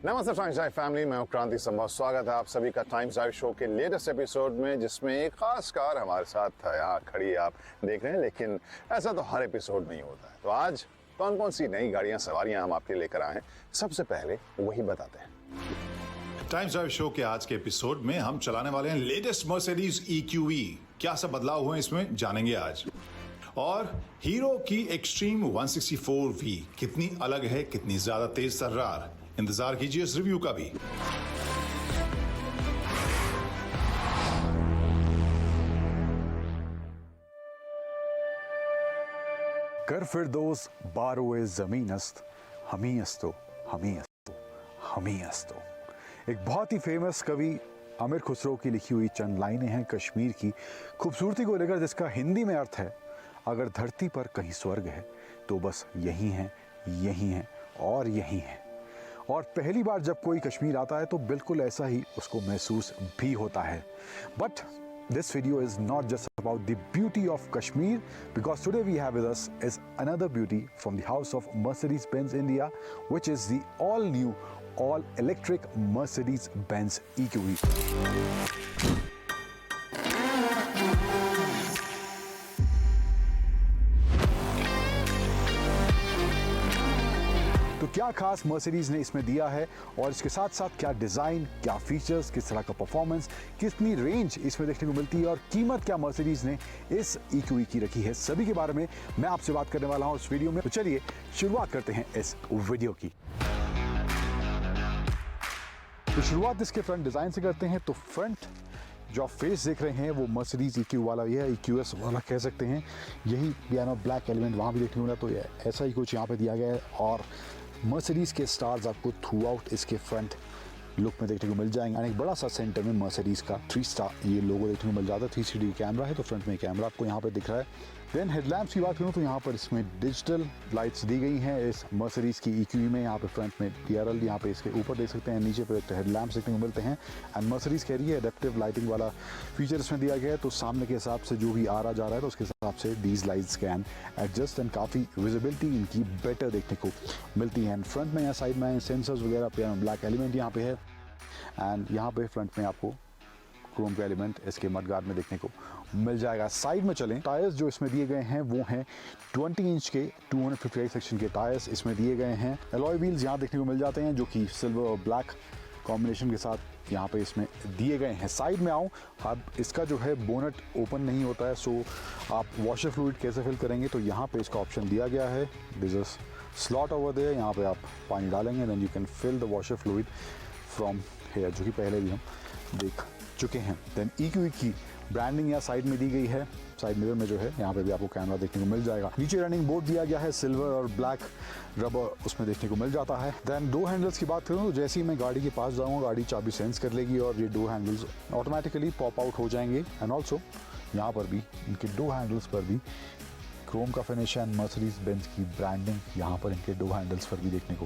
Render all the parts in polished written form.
नमस्ते times drive family, मैं हूं क्रांति संभव। स्वागत है आप सभी का टाइम्स ड्राइव शो के लेटेस्ट एपिसोड में, जिसमें एक खास कार हमारे साथ यहाँ खड़ी आप देख रहे हैं। लेकिन ऐसा तो हर एपिसोड में ही होता है। तो आज कौन कौन सी नई गाड़ियां सवारियां हम आपके लिए लेकर आए हैं, सबसे पहले वही बताते हैं। टाइम्स ड्राइव शो के आज के एपिसोड में हम चलाने वाले हैं लेटेस्ट मर्सिडीज EQE। क्या सब बदलाव हुए इसमें जानेंगे आज। और हीरो की एक्सट्रीम 164V कितनी अलग है, कितनी ज्यादा तेज तर्रार, इंतजार कीजिए इस रिव्यू का भी। कर फिरदौस बारोए ज़मीन अस्त, हमी अस्तो, हमी अस्तो, हमी अस्तो। एक बहुत ही फेमस कवि आमिर खुसरो की लिखी हुई चंद लाइनें हैं कश्मीर की खूबसूरती को लेकर, जिसका हिंदी में अर्थ है, अगर धरती पर कहीं स्वर्ग है तो बस यही है, यही है और यही है। और पहली बार जब कोई कश्मीर आता है तो बिल्कुल ऐसा ही उसको महसूस भी होता है। But this video is not just about the beauty of Kashmir, because today we have with us is another beauty from the house of Mercedes-Benz India, which is the all-new, all-electric Mercedes-Benz EQE. तो क्या खास Mercedes ने इसमें दिया है, और इसके साथ साथ क्या डिज़ाइन, क्या फीचर्स, किस तरह का परफॉर्मेंस, कितनी रेंज इसमें देखने को मिलती है, और कीमत क्या मर्सिडीज़ ने इस EQE की रखी है, सभी के बारे में मैं आपसे बात करने वाला हूं इस वीडियो में। तो चलिए शुरुआत करते हैं इस वीडियो की। तो शुरुआत इसके फ्रंट डिज़ाइन से करते हैं। तो फ्रंट जो आप फेस देख रहे हैं वो मर्सिडीज़ EQ वाला, यह EQS वाला कह सकते हैं। यही पियानो ब्लैक एलिमेंट वहाँ भी देखने को मिला, तो ये ऐसा ही कुछ यहाँ पे दिया गया है। और मर्सिडीज़ के स्टार्स आपको थ्रू आउट इसके फ्रंट लुक में देखने को मिल जाएंगे। एक बड़ा सा सेंटर में मर्सिडीज़ का 3 स्टार ये लोगो देखने को मिल जाता है। 360 कैमरा है, तो फ्रंट में कैमरा आपको यहाँ पे दिख रहा है। देन हेडलैम्प्स की बात करूँ तो यहाँ पर इसमें डिजिटल लाइट्स दी गई हैं इस मर्सिडीज़ की EQE में। यहाँ पे फ्रंट में DRL यहाँ पे इसके ऊपर देख सकते हैं, नीचे पे हेडलैम्प्स देखने को मिलते हैं। एंड मर्सिडीज़ कह रही है एडेप्टिव लाइटिंग वाला फीचर इसमें दिया गया है, तो सामने के हिसाब से जो भी आ रहा जा रहा है तो उसके हिसाब से these lights can adjust, and काफ़ी विजिबिलिटी इनकी बेटर देखने को मिलती है। एंड फ्रंट में या साइड में सेंसर्स वगैरह पे ब्लैक एलिमेंट यहाँ पे है। एंड यहाँ पे फ्रंट में आपको क्रोम का एलिमेंट इसके मडगार्ड में देखने को मिल जाएगा। साइड में चलें, टायर्स जो इसमें दिए गए हैं वो हैं 20 इंच के 258 सेक्शन के टायर्स इसमें दिए गए हैं। एलॉय व्हील्स यहाँ देखने को मिल जाते हैं, जो कि सिल्वर और ब्लैक कॉम्बिनेशन के साथ यहाँ पे इसमें दिए गए हैं। साइड में आऊँ, अब इसका जो है बोनट ओपन नहीं होता है, सो आप वॉशर फ्लूइड कैसे फिल करेंगे, तो यहाँ पे इसका ऑप्शन दिया गया है। This is slot over there, यहाँ पे आप पानी डालेंगे, then you can fill the washer fluid from here, जो कि पहले भी हम देख चुके हैं। देन EQE की ब्रांडिंग यहाँ साइड में दी गई है, साइड मिरर में जो है यहाँ पे भी आपको कैमरा देखने को मिल जाएगा। नीचे रनिंग बोर्ड दिया गया है, सिल्वर और ब्लैक रबर उसमें देखने को मिल जाता है। देन डोर हैंडल्स की बात करूँ तो जैसे ही मैं गाड़ी के पास जाऊँगा, गाड़ी चाबी सेंस कर लेगी और ये door handles automatically pop out हो जाएंगे। एंड ऑल्सो यहाँ पर भी इनके डोर हैंडल्स पर भी क्रोम का फिनिश एंड मर्सिडीज बेंज की ब्रांडिंग यहाँ पर इनके डोर हैंडल्स पर भी देखने को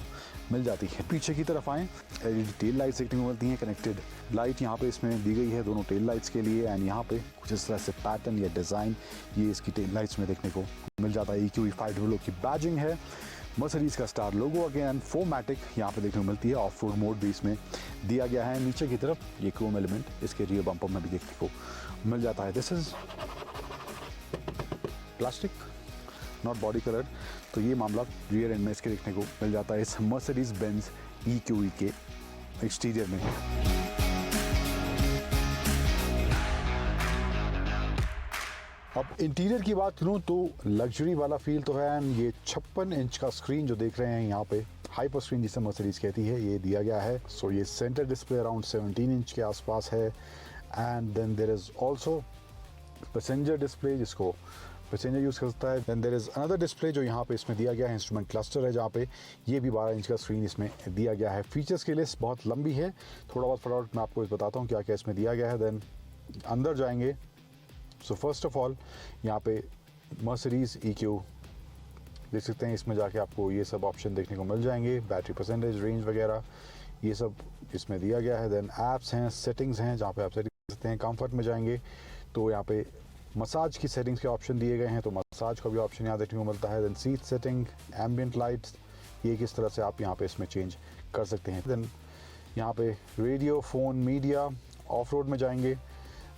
मिल जाती है। पीछे की तरफ आएँ, LED टेल लाइट्स देखने को मिलती हैं। कनेक्टेड लाइट यहाँ पे इसमें दी गई है दोनों टेल लाइट्स के लिए। एंड यहाँ पे कुछ इस तरह से पैटर्न या डिज़ाइन ये इसकी टेल लाइट्स में देखने को मिल जाता है। EQE 500 की बैजिंग है, मर्सिडीज़ का स्टार लोगो अगेन, 4मैटिक यहाँ पे देखने को मिलती है। ऑफ रोड मोड भी इसमें दिया गया है। नीचे की तरफ ये क्रोम एलिमेंट इसके रियर बम्पर में भी देखने को मिल जाता है। This is plastic, not body colour, तो ये मामला रियर एंड में इसके देखने को मिल जाता है इस मर्सिडीज़ बेंज EQE के एक्सटीरियर में। अब इंटीरियर की बात करूँ तो लग्जरी वाला फील तो है। एंड ये 56 इंच का स्क्रीन जो देख रहे हैं यहाँ पे, हाइपर स्क्रीन जिसे मर्सिडीज़ कहती है, ये दिया गया है। सो ये सेंटर डिस्प्ले अराउंड 17 इंच के आसपास है। And then there is also passenger display, जिसको पैसेंजर यूज़ कर सकता है। Then there is another display जो यहाँ पे इसमें दिया गया है, इंस्ट्रूमेंट क्लस्टर है, जहाँ पे ये भी 12 इंच का स्क्रीन इसमें दिया गया है। फीचर्स की लिस्ट बहुत लंबी है, थोड़ा बहुत फटाफट मैं आपको बताता हूँ क्या क्या इसमें दिया गया है। देन अंदर जाएंगे, सो फर्स्ट ऑफ ऑल यहाँ पे मर्सिडीज़ EQ देख सकते हैं। इसमें जाके आपको ये सब ऑप्शन देखने को मिल जाएंगे, बैटरी परसेंटेज, रेंज वगैरह ये सब इसमें दिया गया है। देन ऐप्स हैं, सेटिंग्स हैं, जहाँ पे आप सेटिंग कर सकते हैं। कंफर्ट में जाएंगे तो यहाँ पे मसाज की सेटिंग्स के ऑप्शन दिए गए हैं, तो मसाज का भी ऑप्शन यहाँ देखने को मिलता है। Then seat setting, ambient lights, ये किस तरह से आप यहाँ पे इसमें चेंज कर सकते हैं। देन यहाँ पे radio, phone, media, of road में जाएंगे।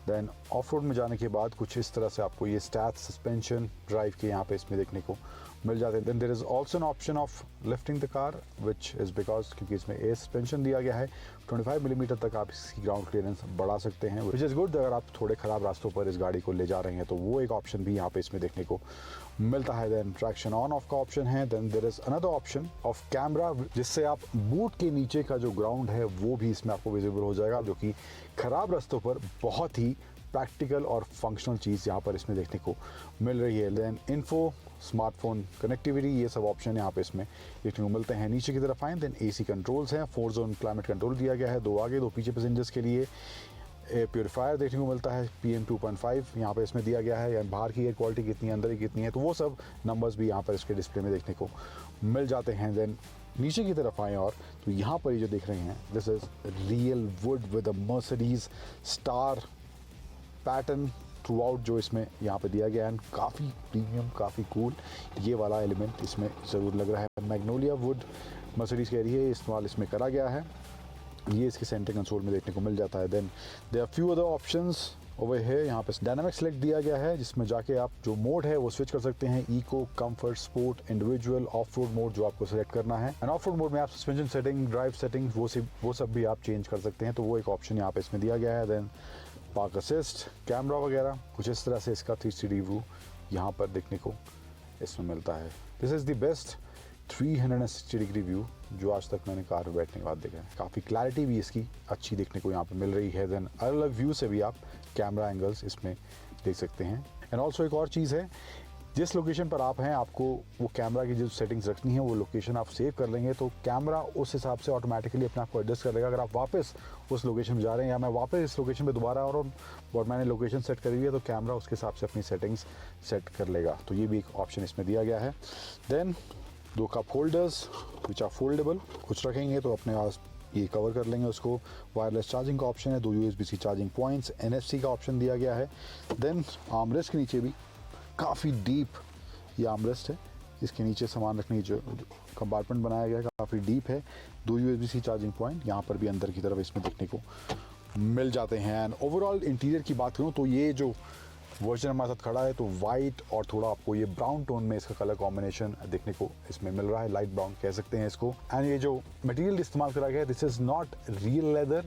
देन ऑफ रोड में जाने के बाद कुछ इस तरह से आपको ये स्टैट, सस्पेंशन, ड्राइव के यहाँ पे इसमें देखने को मिल जाते हैं। Then there is also an option of lifting the car which is because क्योंकि इसमें एयर सस्पेंशन दिया गया है, 25 मिलीमीटर तक आप इसकी ग्राउंड क्लियरेंस बढ़ा सकते हैं, विच इज़ गुड। अगर आप थोड़े ख़राब रास्तों पर इस गाड़ी को ले जा रहे हैं तो वो एक ऑप्शन भी यहाँ पे इसमें देखने को मिलता है। देन ट्रैक्शन ऑन ऑफ का ऑप्शन है। Then there is another option of camera, जिससे आप बूट के नीचे का जो ग्राउंड है वो भी इसमें आपको विजिबल हो जाएगा, जो कि ख़राब रास्तों पर बहुत ही प्रैक्टिकल और फंक्शनल चीज़ यहाँ पर इसमें देखने को मिल रही है। देन इन्फो, स्मार्टफोन कनेक्टिविटी, ये सब ऑप्शन यहाँ पे इसमें देखने को मिलते हैं। नीचे की तरफ आएँ, देन एसी कंट्रोल्स हैं, 4 जोन क्लाइमेट कंट्रोल दिया गया है, 2 आगे 2 पीछे पैसेंजर्स के लिए। एयर प्योरीफायर देखने को मिलता है, PM 2.5 यहाँ पे इसमें दिया गया है, या बाहर की एयर क्वालिटी कितनी है, अंदर की कितनी है, तो वो सब नंबर्स भी यहाँ पर इसके डिस्प्ले में देखने को मिल जाते हैं। देन नीचे की तरफ आएँ और तो यहाँ पर ये जो देख रहे हैं, this is real would with a Mercedes star pattern through out जो इसमें यहाँ पे दिया गया है। काफ़ी प्रीमियम, काफ़ी कूल ये वाला एलिमेंट इसमें ज़रूर लग रहा है। मैग्नोलिया वुड मर्सिडीज़ कह रही है इस्तेमाल इसमें करा गया है, ये इसके सेंटर कंसोल में देखने को मिल जाता है। Then there are few other options over है। यहाँ पे डायनामिक सेलेक्ट दिया गया है, जिसमें जाके आप जो मोड है वो स्विच कर सकते हैं, eco, comfort, sport, individual, off road mode जो आपको सेलेक्ट करना है। एंड ऑफ रोड मोड में आप सस्पेंशन सेटिंग, ड्राइव सेटिंग वो सब भी आप चेंज कर सकते हैं, तो वो एक ऑप्शन यहाँ पे इसमें दिया गया है। देन पार्क असिस्ट, कैमरा वगैरह कुछ इस तरह से इसका 360 व्यू यहाँ पर देखने को इसमें मिलता है। This is the best 360 degree view जो आज तक मैंने कार में बैठने के बाद देखा है। काफ़ी क्लैरिटी भी इसकी अच्छी देखने को यहाँ पे मिल रही है। देन अलग अलग व्यू से भी आप कैमरा एंगल्स इसमें देख सकते हैं। एंड ऑल्सो एक और चीज़ है, जिस लोकेशन पर आप हैं आपको वो कैमरा की जो सेटिंग्स रखनी है वो लोकेशन आप सेव कर लेंगे तो कैमरा उस हिसाब से ऑटोमेटिकली अपने आप को एडजस्ट कर लेगा। अगर आप वापस उस लोकेशन में जा रहे हैं या मैं वापस इस लोकेशन पे दोबारा और मैंने लोकेशन सेट करी हुई है तो कैमरा उसके हिसाब से अपनी सेटिंग्स सेट कर लेगा, तो ये भी एक ऑप्शन इसमें दिया गया है। Then 2 cup holders which are foldable, कुछ रखेंगे तो अपने पास ये कवर कर लेंगे उसको। वायरलेस चार्जिंग का ऑप्शन है, 2 USB-C चार्जिंग पॉइंट्स, NFC का ऑप्शन दिया गया है। देन आर्मरेस्ट के नीचे भी काफ़ी डीप ये आर्मरेस्ट है, इसके नीचे सामान रखने की जो कंपार्टमेंट बनाया गया है काफ़ी डीप है। 2 USB-C चार्जिंग पॉइंट यहाँ पर भी अंदर की तरफ इसमें देखने को मिल जाते हैं। एंड ओवरऑल इंटीरियर की बात करूँ तो ये जो वर्जन हमारे साथ खड़ा है तो वाइट और थोड़ा आपको ये ब्राउन टोन में इसका कलर कॉम्बिनेशन देखने को इसमें मिल रहा है, लाइट ब्राउन कह सकते हैं इसको। एंड ये जो मटेरियल इस्तेमाल करा गया है, this is not real leather,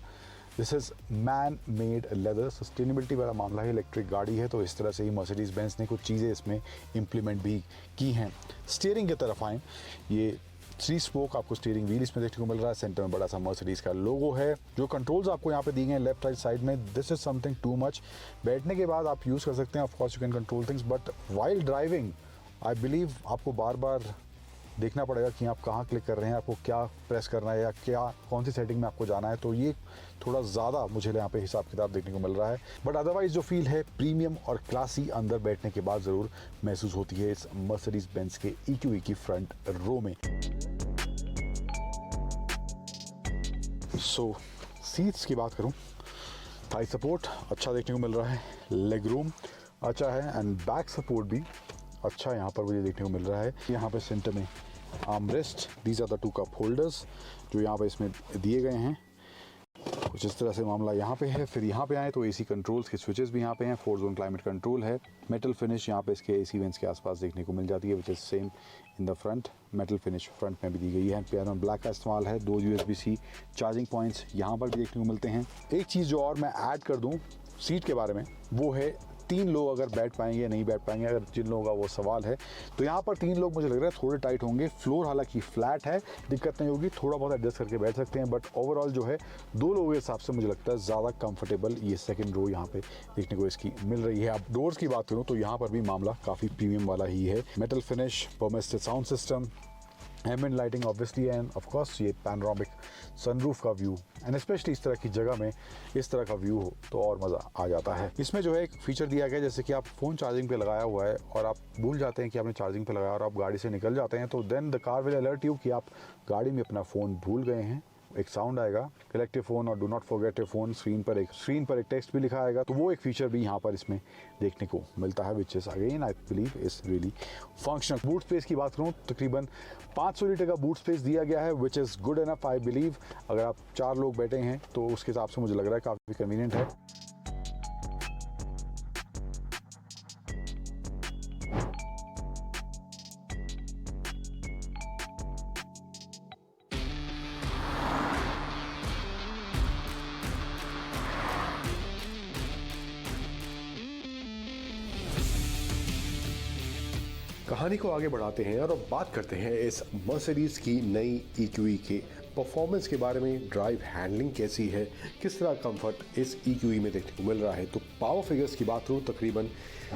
this is man made leather. Sustainability वाला मामला है, इलेक्ट्रिक गाड़ी है तो इस तरह से ही मर्सिडीज़ बेंज ने कुछ चीज़ें इसमें इम्प्लीमेंट भी की हैं। स्टीयरिंग की तरफ आएँ, ये 3 स्पोक आपको स्टीयरिंग व्हील इसमें देखने को मिल रहा है, सेंटर में बड़ा सा मर्सिडीज़ का लोगो है। जो कंट्रोल्स आपको यहाँ पे दिए गए हैं लेफ्ट राइट साइड में, this is something too much. बैठने के बाद आप यूज़ कर सकते हैं, of course you can control things, but while driving I believe आपको बार बार देखना पड़ेगा कि आप कहाँ क्लिक कर रहे हैं, आपको क्या प्रेस करना है या क्या कौन सी सेटिंग में आपको जाना है, तो ये थोड़ा ज़्यादा मुझे यहाँ पे हिसाब किताब देखने को मिल रहा है। बट अदरवाइज जो फील है प्रीमियम और क्लासी अंदर बैठने के बाद ज़रूर महसूस होती है इस मर्सिडीज़ बेंज के EQE की फ्रंट रो में। सो सीट्स की बात करूं, थाई सपोर्ट अच्छा देखने को मिल रहा है, लेग रूम अच्छा है एंड बैक सपोर्ट भी अच्छा यहाँ पर मुझे देखने को मिल रहा है। यहाँ पे सेंटर में armrest, these are the 2 cup holders जो यहाँ पे इसमें दिए गए हैं। कुछ इस तरह से मामला यहाँ पे है। फिर यहाँ पे आए तो AC कंट्रोल्स के स्विचेस भी यहाँ पे हैं, 4 जोन क्लाइमेट कंट्रोल है। मेटल फिनिश यहाँ पे इसके AC वेंट्स के आसपास देखने को मिल जाती है, which is same in the front. Metal finish front में भी दी गई है। पियानो ब्लैक का इस्तेमाल है। 2 USB-C चार्जिंग पॉइंट्स यहाँ पर भी देखने को मिलते हैं। एक चीज़ जो और मैं ऐड कर दूँ सीट के बारे में, वो है 3 लोग अगर बैठ पाएंगे या नहीं बैठ पाएंगे, अगर जिन लोगों का वो सवाल है तो यहाँ पर 3 लोग मुझे लग रहा है थोड़े टाइट होंगे। फ्लोर हालांकि फ्लैट है, दिक्कत नहीं होगी, थोड़ा बहुत एडजस्ट करके बैठ सकते हैं, बट ओवरऑल जो है 2 लोगों के हिसाब से मुझे लगता है ज़्यादा कंफर्टेबल ये सेकंड रो यहाँ पे देखने को इसकी मिल रही है। अब डोर्स की बात करूँ तो यहाँ पर भी मामला काफ़ी प्रीमियम वाला ही है। मेटल फिनिश, परमेस्टेड sound system, ambient lighting obviously and of course ये पैनोरामिक सनरूफ का व्यू, एंड स्पेशली इस तरह की जगह में इस तरह का व्यू हो तो और मज़ा आ जाता है। इसमें जो है एक फीचर दिया गया, जैसे कि आप फ़ोन चार्जिंग पे लगाया हुआ है और आप भूल जाते हैं कि आपने चार्जिंग पे लगाया और आप गाड़ी से निकल जाते हैं, तो then the car will alert you कि आप गाड़ी में अपना फ़ोन भूल गए हैं एक साउंड आएगा, कलेक्ट योर फोन और do not forget your phone. Screen पर एक टेक्स्ट भी लिखा आएगा, तो वो एक फीचर भी यहाँ पर इसमें देखने को मिलता है, which is again I believe is really functional. Boot space की बात करूँ, तकरीबन 500 लीटर का बूट स्पेस दिया गया है, which is good enough I believe. अगर आप 4 लोग बैठे हैं तो उसके हिसाब से मुझे लग रहा है काफ़ी कन्वीनियंट है। कहानी को आगे बढ़ाते हैं और अब बात करते हैं इस मर्सिडीज की नई EQE के परफॉर्मेंस के बारे में। ड्राइव हैंडलिंग कैसी है, किस तरह कंफर्ट इस EQE में देखने को मिल रहा है। तो पावर फिगर्स की बात करूँ, तकरीबन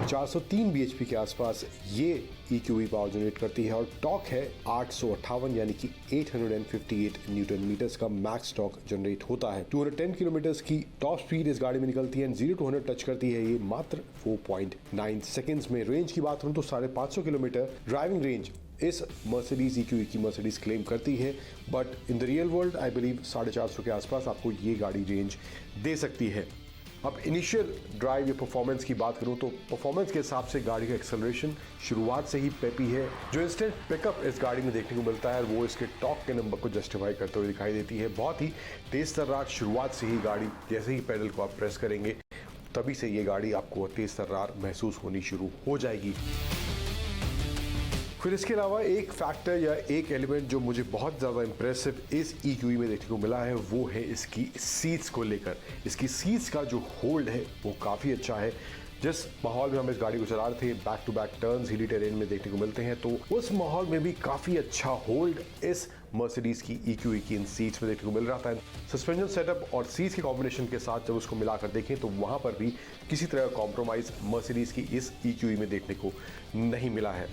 403 bhp के आसपास ये EQE पावर जनरेट करती है और टॉर्क है 858 यानी कि 858 न्यूटन मीटर्स का मैक्स टॉर्क जनरेट होता है। 210 किलोमीटर की टॉप स्पीड इस गाड़ी में निकलती है। 0 to 100 टच करती है ये मात्र 4.9 सेकेंड्स में। रेंज की बात करूँ तो 550 किलोमीटर ड्राइविंग रेंज इस मर्सिडीज EQE की मर्सिडीज क्लेम करती है, but in the real world I believe 450 के आसपास आपको ये गाड़ी रेंज दे सकती है। अब इनिशियल ड्राइव या परफॉर्मेंस की बात करूं तो परफॉर्मेंस के हिसाब से गाड़ी का एक्सेलरेशन शुरुआत से ही पेपी है। जो इंस्टेंट पिकअप इस गाड़ी में देखने को मिलता है वो इसके टॉर्क के नंबर को जस्टिफाई करते हुए दिखाई देती है। बहुत ही तेज तर्रार शुरुआत से ही गाड़ी, जैसे ही पेडल को आप प्रेस करेंगे तभी से ये गाड़ी आपको तेज तर्रार महसूस होनी शुरू हो जाएगी। फिर इसके अलावा एक फैक्टर या एक एलिमेंट जो मुझे बहुत ज़्यादा इंप्रेसिव इस EQE में देखने को मिला है वो है इसकी सीट्स को लेकर। इसकी सीट्स का जो होल्ड है वो काफ़ी अच्छा है। जिस माहौल में हम इस गाड़ी को चला रहे थे, back to back turns hilly terrain में देखने को मिलते हैं, तो उस माहौल में भी काफ़ी अच्छा होल्ड इस मर्सिडीज की EQE की इन सीट्स में देखने को मिल रहा था। सस्पेंशन सेटअप और सीट्स के कॉम्बिनेशन के साथ जब उसको मिलाकर देखें तो वहाँ पर भी किसी तरह का कॉम्प्रोमाइज़ मर्सिडीज की इस EQE में देखने को नहीं मिला है।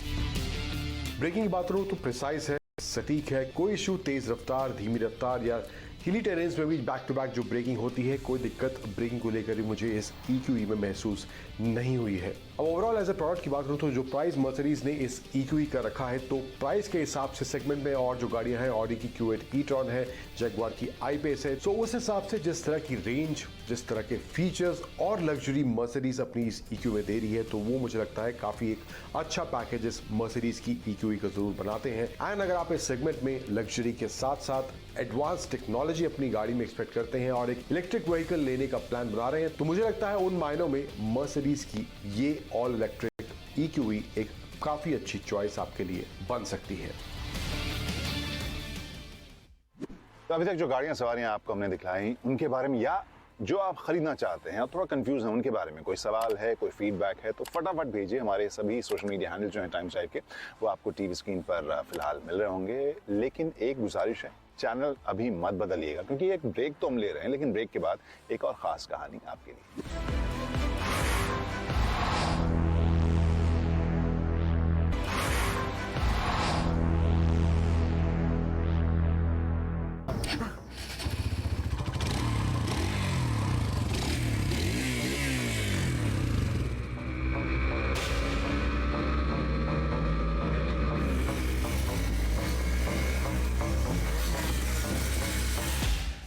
ब्रेकिंग की बात करूँ तो प्रिसाइज है, सटीक है, कोई इशू तेज रफ्तार, धीमी रफ्तार या हिली टेरेन्स में भी बैक टू बैक जो ब्रेकिंग होती है, कोई दिक्कत ब्रेकिंग को लेकर भी मुझे इस EQE में महसूस नहीं हुई है। अब ओवरऑल एज ए प्रोडक्ट की बात करूँ तो जो प्राइस मर्सिडीज ने इस EQE का रखा है, तो प्राइस के हिसाब से सेगमेंट में और जो गाड़ियां हैं, ऑडी की Q8 e-tron है, जगुआर की I-Pace है, तो उस हिसाब से जिस तरह की रेंज, जिस तरह के फीचर्स और लग्जरी मर्सिडीज अपनी इस EQE में दे रही है, तो वो मुझे लगता है काफ़ी एक अच्छा पैकेज इस मर्सिडीज की EQE का जरूर बनाते हैं। एंड अगर आप इस सेगमेंट में लग्जरी के साथ साथ एडवांस टेक्नोलॉजी अपनी गाड़ी में एक्सपेक्ट करते हैं और एक इलेक्ट्रिक व्हीकल लेने का प्लान बना रहे हैं, तो मुझे लगता है उन मायनों में मर्सिडीज की ये ऑल इलेक्ट्रिक EQE एक काफी अच्छी चॉइस आपके लिए बन सकती है। तो अभी तक जो गाड़ियां सवारियां आपको हमने दिखाई, उनके बारे में या जो आप खरीदना चाहते हैं और थोड़ा कंफ्यूज हैं उनके बारे में कोई सवाल है, कोई फीडबैक है, तो फटाफट भेजिए। हमारे सभी सोशल मीडिया हैंडल जो हैं टाइम्स ड्राइव के, वो आपको टीवी स्क्रीन पर फिलहाल मिल रहे होंगे। लेकिन एक गुजारिश है, चैनल अभी मत बदलिएगा, क्योंकि एक ब्रेक तो हम ले रहे हैं, लेकिन ब्रेक के बाद एक और खास कहानी आपके लिए।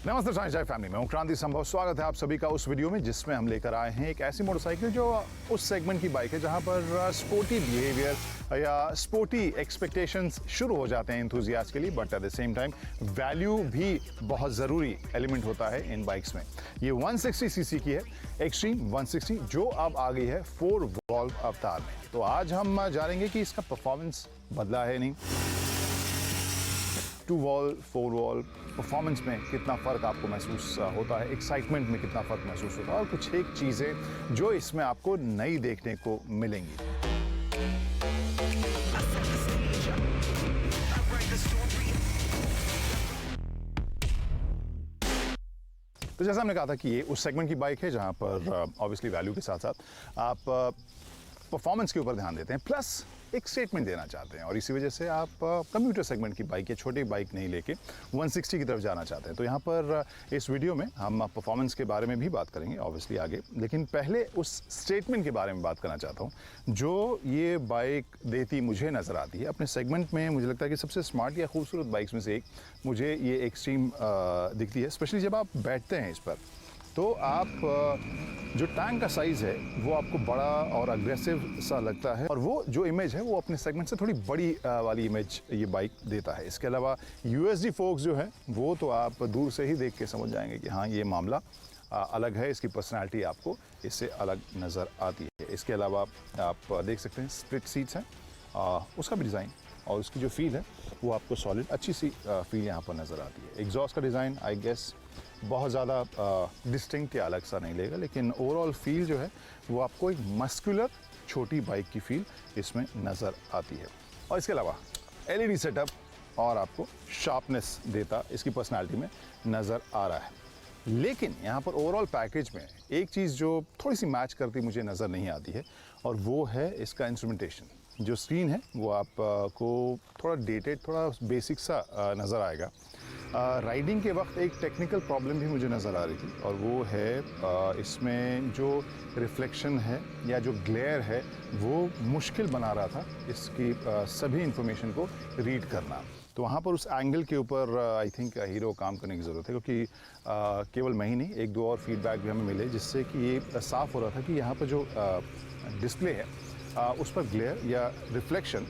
नमस्ते साइंस ड्राइव फैमिली में हूं क्रांति संभव। स्वागत है आप सभी का उस वीडियो में जिसमें हम लेकर आए हैं एक ऐसी मोटरसाइकिल जो उस सेगमेंट की बाइक है जहां पर स्पोर्टी बिहेवियर या स्पोर्टी एक्सपेक्टेशंस शुरू हो जाते हैं एंथुजियास्ट के लिए, but at the same time value भी बहुत ज़रूरी एलिमेंट होता है इन बाइक्स में। ये 160 सीसी की है, एक्सट्रीम 160, जो अब आ गई है 4 वॉल्व अवतार में। तो आज हम जानेंगे कि इसका परफॉर्मेंस बदला है नहीं, 2 वॉल्व 4 वॉल्व परफॉर्मेंस में कितना फ़र्क आपको महसूस होता है, एक्साइटमेंट में कितना फ़र्क महसूस होता है, और कुछ एक चीज़ें जो इसमें आपको नई देखने को मिलेंगी। तो जैसा हमने कहा था कि ये उस सेगमेंट की बाइक है जहां पर ऑब्वियसली वैल्यू के साथ साथ आप परफॉर्मेंस के ऊपर ध्यान देते हैं, प्लस एक स्टेटमेंट देना चाहते हैं, और इसी वजह से आप कम्यूटर सेगमेंट की बाइक या छोटी बाइक नहीं लेके 160 की तरफ जाना चाहते हैं। तो यहाँ पर इस वीडियो में हम परफॉर्मेंस के बारे में भी बात करेंगे ऑब्वियसली आगे, लेकिन पहले उस स्टेटमेंट के बारे में बात करना चाहता हूँ जो ये बाइक देती मुझे नज़र आती है अपने सेगमेंट में। मुझे लगता है कि सबसे स्मार्ट या खूबसूरत बाइक्स में से एक मुझे ये एक्सट्रीम दिखती है, स्पेशली जब आप बैठते हैं इस पर, तो आप जो टैंक का साइज़ है वो आपको बड़ा और अग्रेसिव सा लगता है, और वो जो इमेज है वो अपने सेगमेंट से थोड़ी बड़ी वाली इमेज ये बाइक देता है। इसके अलावा यूएसडी फोक्स जो है वो तो आप दूर से ही देख के समझ जाएंगे कि हाँ ये मामला अलग है, इसकी पर्सनालिटी आपको इससे अलग नज़र आती है। इसके अलावा आप देख सकते हैं स्प्लिट सीट्स हैं, उसका भी डिज़ाइन और उसकी जो फील है वो आपको सॉलिड अच्छी सी फील यहाँ पर नज़र आती है। एग्जॉस्ट का डिज़ाइन आई गेस बहुत ज़्यादा डिस्टिंक्ट या अलग सा नहीं लेगा, लेकिन ओवरऑल फील जो है वो आपको एक मस्कुलर छोटी बाइक की फील इसमें नज़र आती है। और इसके अलावा एलईडी सेटअप और आपको शार्पनेस देता इसकी पर्सनालिटी में नज़र आ रहा है। लेकिन यहाँ पर ओवरऑल पैकेज में एक चीज़ जो थोड़ी सी मैच करती मुझे नज़र नहीं आती है, और वो है इसका इंस्ट्रूमेंटेशन। जो स्क्रीन है वो आपको थोड़ा डेटेड, थोड़ा बेसिक सा नज़र आएगा। राइडिंग के वक्त एक टेक्निकल प्रॉब्लम भी मुझे नज़र आ रही थी, और वो है इसमें जो रिफ्लेक्शन है या जो ग्लेयर है वो मुश्किल बना रहा था इसकी सभी इंफॉर्मेशन को रीड करना। तो वहाँ पर उस एंगल के ऊपर आई थिंक हीरो काम करने की ज़रूरत है, क्योंकि केवल मैं ही नहीं, एक दो और फीडबैक भी हमें मिले जिससे कि ये साफ़ हो रहा था कि यहाँ पर जो डिस्प्ले है उस पर ग्लेयर या रिफ्लेक्शन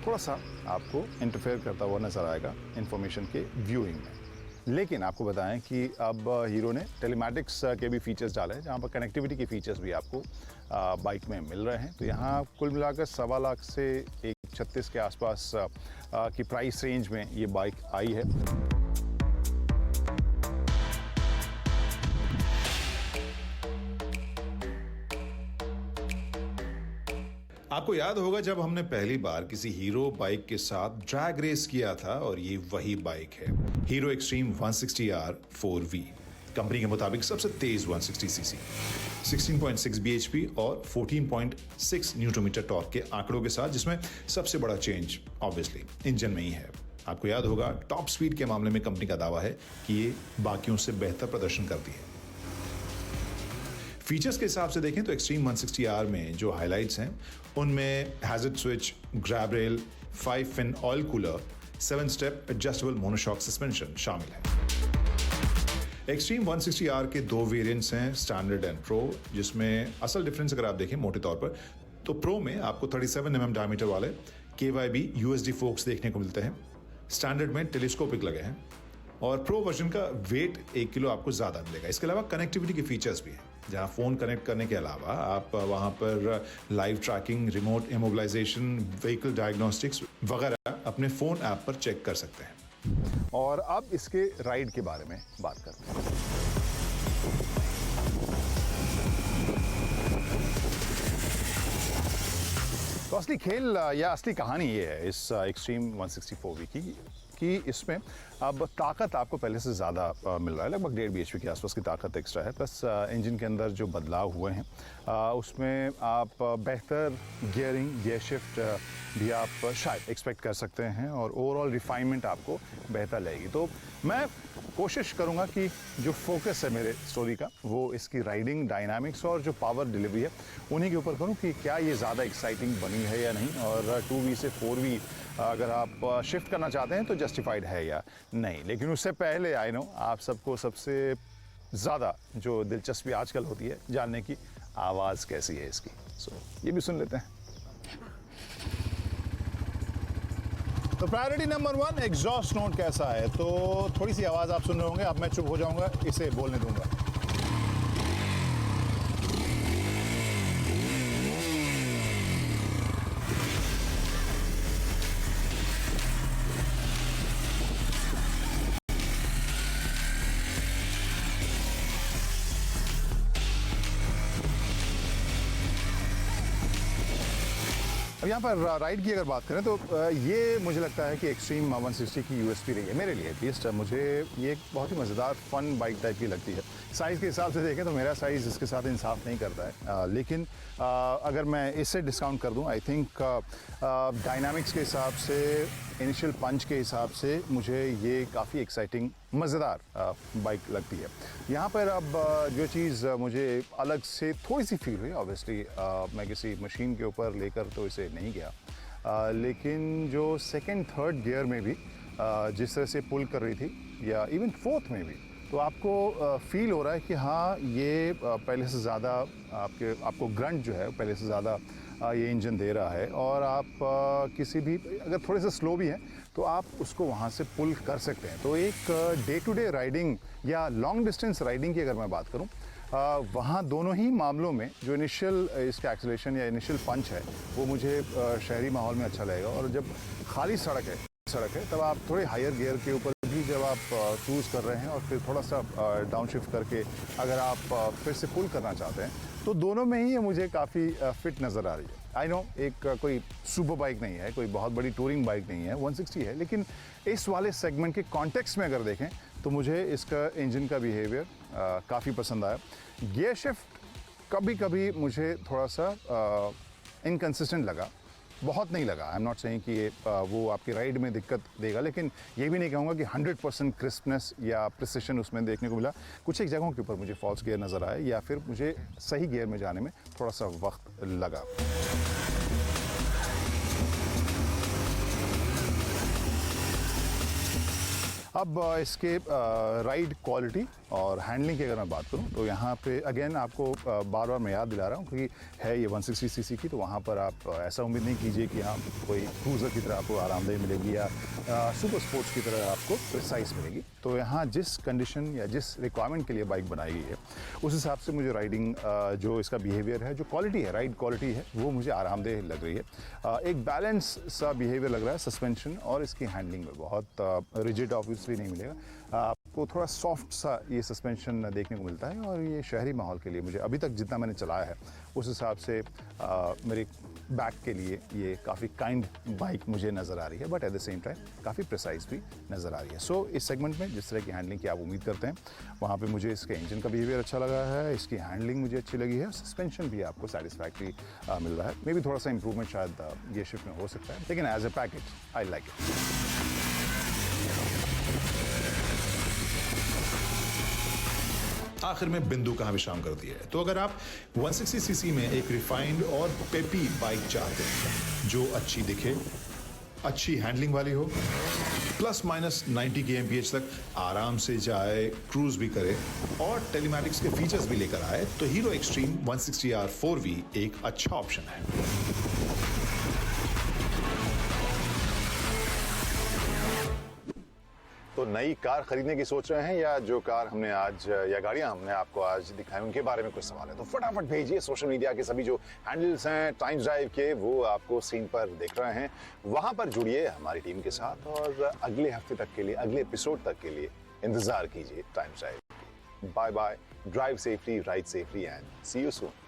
थोड़ा सा आपको इंटरफेयर करता हुआ नज़र आएगा इंफॉर्मेशन के व्यूइंग में। लेकिन आपको बताएं कि अब हीरो ने टेलीमैटिक्स के भी फीचर्स डाले हैं, जहाँ पर कनेक्टिविटी के फीचर्स भी आपको बाइक में मिल रहे हैं। तो यहाँ कुल मिलाकर 1.25 लाख से 1.36 के आसपास की प्राइस रेंज में ये बाइक आई है। आपको याद होगा जब हमने पहली बार किसी हीरो बाइक के साथ ड्रैग रेस किया था, और ये वही बाइक है, hero extreme 160R 4V। Company के मुताबिक सबसे तेज 160 सीसी, 16.6 bhp और 14.6 न्यूटन मीटर टॉर्क के आंकड़ों के साथ, जिसमें सबसे बड़ा चेंज ऑब्वियसली इंजन में ही है। आपको याद होगा टॉप स्पीड के मामले में कंपनी का दावा है कि ये बाकियों से बेहतर प्रदर्शन करती है। फीचर्स के हिसाब से देखें तो एक्सट्रीम 160R में जो हाइलाइट्स हैं उनमें hazard switch, grab rail, 5 fin oil cooler, 7 step adjustable monoshock suspension शामिल है। एक्सट्रीम 160R के 2 वेरिएंट्स हैं, स्टैंडर्ड एंड प्रो, जिसमें असल डिफरेंस अगर आप देखें मोटे तौर पर तो प्रो में आपको 37 mm डायमीटर वाले KYB USD फोक्स देखने को मिलते हैं, स्टैंडर्ड में टेलीस्कोपिक लगे हैं, और प्रो वर्जन का वेट 1 किलो आपको ज़्यादा मिलेगा। इसके अलावा कनेक्टिविटी के फीचर्स भी हैं, जहां फ़ोन कनेक्ट करने के अलावा आप वहां पर live tracking, remote immobilisation, vehicle diagnostics वगैरह अपने फ़ोन ऐप पर चेक कर सकते हैं। और अब इसके राइड के बारे में बात करते हैं। तो असली खेल या असली कहानी ये है इस एक्सट्रीम 160 की कि इसमें अब ताकत आपको पहले से ज़्यादा मिल रहा है, लगभग 1.5 bhp के आसपास की ताकत एक्स्ट्रा है, प्लस इंजन के अंदर जो बदलाव हुए हैं उसमें आप बेहतर गियरिंग, गियर शिफ्ट भी आप शायद एक्सपेक्ट कर सकते हैं, और ओवरऑल रिफाइनमेंट आपको बेहतर लगेगी। तो मैं कोशिश करूंगा कि जो फोकस है मेरे स्टोरी का वो इसकी राइडिंग डायनामिक्स और जो पावर डिलीवरी है उन्हीं के ऊपर करूं कि क्या ये ज़्यादा एक्साइटिंग बनी है या नहीं, और 2V से 4V अगर आप शिफ्ट करना चाहते हैं तो जस्टिफाइड है या नहीं। लेकिन उससे पहले आई नो आप सबको सबसे ज़्यादा जो दिलचस्पी आजकल होती है जानने की आवाज़ कैसी है इसकी, ये भी सुन लेते हैं। तो प्रायोरिटी नंबर 1 एग्जॉस्ट नोट कैसा है, तो थोड़ी सी आवाज़ आप सुन रहे होंगे, अब मैं चुप हो जाऊंगा, इसे बोलने दूंगा। अब यहाँ पर राइड की अगर बात करें तो ये मुझे लगता है कि एक्सट्रीम 160 की यूएसपी रही है मेरे लिए एटलीस्ट। मुझे ये एक बहुत ही मज़ेदार फन बाइक टाइप की लगती है। साइज़ के हिसाब से देखें तो मेरा साइज़ इसके साथ इंसाफ नहीं करता है, लेकिन अगर मैं इससे डिस्काउंट कर दूं, आई थिंक डायनामिक्स के हिसाब से, इनिशियल पंच के हिसाब से मुझे ये काफ़ी एक्साइटिंग मज़ेदार बाइक लगती है। यहाँ पर अब जो चीज़ मुझे अलग से थोड़ी सी फील हुई, ऑब्वियसली मैं किसी मशीन के ऊपर लेकर तो इसे नहीं गया, लेकिन जो सेकंड थर्ड गियर में भी जिस तरह से पुल कर रही थी या इवन फोर्थ में भी, तो आपको फील हो रहा है कि हाँ ये पहले से ज़्यादा आपको ग्रंट जो है पहले से ज़्यादा ये इंजन दे रहा है, और आप किसी भी अगर थोड़े से स्लो भी हैं तो आप उसको वहाँ से पुल कर सकते हैं। तो एक डे टू डे राइडिंग या लॉन्ग डिस्टेंस राइडिंग की अगर मैं बात करूँ, वहाँ दोनों ही मामलों में जो इनिशियल इसका एक्सेलरेशन या इनिशियल पंच है वो मुझे शहरी माहौल में अच्छा लगेगा। और जब खाली सड़क है तब आप थोड़े हायर गियर के ऊपर भी जब आप क्रूज़ कर रहे हैं और फिर थोड़ा सा डाउन शिफ्ट करके अगर आप फिर से पुल करना चाहते हैं, तो दोनों में ही ये मुझे काफ़ी फिट नज़र आ रही है। आई नो एक कोई सुपर बाइक नहीं है, कोई बहुत बड़ी टूरिंग बाइक नहीं है, 160 है, लेकिन इस वाले सेगमेंट के कॉन्टेक्स्ट में अगर देखें तो मुझे इसका इंजन का बिहेवियर काफ़ी पसंद आया। गियर शिफ्ट कभी कभी मुझे थोड़ा सा इनकन्सिस्टेंट लगा, बहुत नहीं लगा। आई एम नॉट सेइंग कि ये वो आपकी राइड में दिक्कत देगा, लेकिन ये भी नहीं कहूँगा कि 100% क्रिस्पनेस या प्रिसिशन उसमें देखने को मिला। कुछ एक जगहों के ऊपर मुझे फॉल्स गियर नज़र आए या फिर मुझे सही गियर में जाने में थोड़ा सा वक्त लगा। अब इसके राइड क्वालिटी और हैंडलिंग की अगर मैं बात करूं तो यहाँ पे अगेन आपको बार बार मैं याद दिला रहा हूँ क्योंकि है ये 160 सीसी की, तो वहाँ पर आप ऐसा उम्मीद नहीं कीजिए कि हाँ कोई क्रूज़र की तरह आपको आरामदेही मिलेगी या सुपर स्पोर्ट्स की तरह आपको प्रिसाइज मिलेगी। तो यहाँ जिस कंडीशन या जिस रिक्वायरमेंट के लिए बाइक बनाई गई है उस हिसाब से मुझे राइडिंग जो इसका बिहेवियर है, जो क्वालिटी है, राइड क्वालिटी है, वो मुझे आरामदेह लग रही है। एक बैलेंस सा बिहेवियर लग रहा है सस्पेंशन और इसकी हैंडलिंग में। बहुत रिजिड ऑब्वियसली नहीं मिलेगा, आपको थोड़ा सॉफ्ट सा ये सस्पेंशन देखने को मिलता है। और ये शहरी माहौल के लिए मुझे अभी तक जितना मैंने चलाया है उस हिसाब से मेरे बैक के लिए ये काफ़ी काइंड बाइक मुझे नज़र आ रही है, but at the same time काफ़ी प्रिसाइज भी नज़र आ रही है। सो इस सेगमेंट में जिस तरह की हैंडलिंग की आप उम्मीद करते हैं वहाँ पे मुझे इसके इंजन का बिहेवियर अच्छा लगा है, इसकी हैंडलिंग मुझे अच्छी लगी है, सस्पेंशन भी आपको सेटिस्फैक्ट्री मिल रहा है। मे बी थोड़ा सा इंप्रूवमेंट शायद ये शिफ्ट में हो सकता है, लेकिन as a package I like it. आखिर में बिंदु कहाँ विश्राम कर दिया है। तो अगर आप 160 सीसी में एक रिफाइंड और पेपी बाइक चाहते हैं जो अच्छी दिखे, अच्छी हैंडलिंग वाली हो, प्लस माइनस 90 kmph तक आराम से जाए, क्रूज भी करे और टेलीमैटिक्स के फीचर्स भी लेकर आए, तो हीरो एक्सट्रीम 160R 4V एक अच्छा ऑप्शन है। तो नई कार खरीदने की सोच रहे हैं या जो कार हमने आज या गाड़ियां हमने आपको आज दिखाई उनके बारे में कुछ सवाल है तो फटाफट भेजिए। सोशल मीडिया के सभी जो हैंडल्स हैं टाइम्स ड्राइव के वो आपको स्क्रीन पर दिख रहे हैं, वहां पर जुड़िए हमारी टीम के साथ और अगले हफ्ते तक के लिए, अगले एपिसोड तक के लिए इंतजार कीजिए टाइम्स ड्राइव की। Bye bye, drive safely, ride safely and see you soon.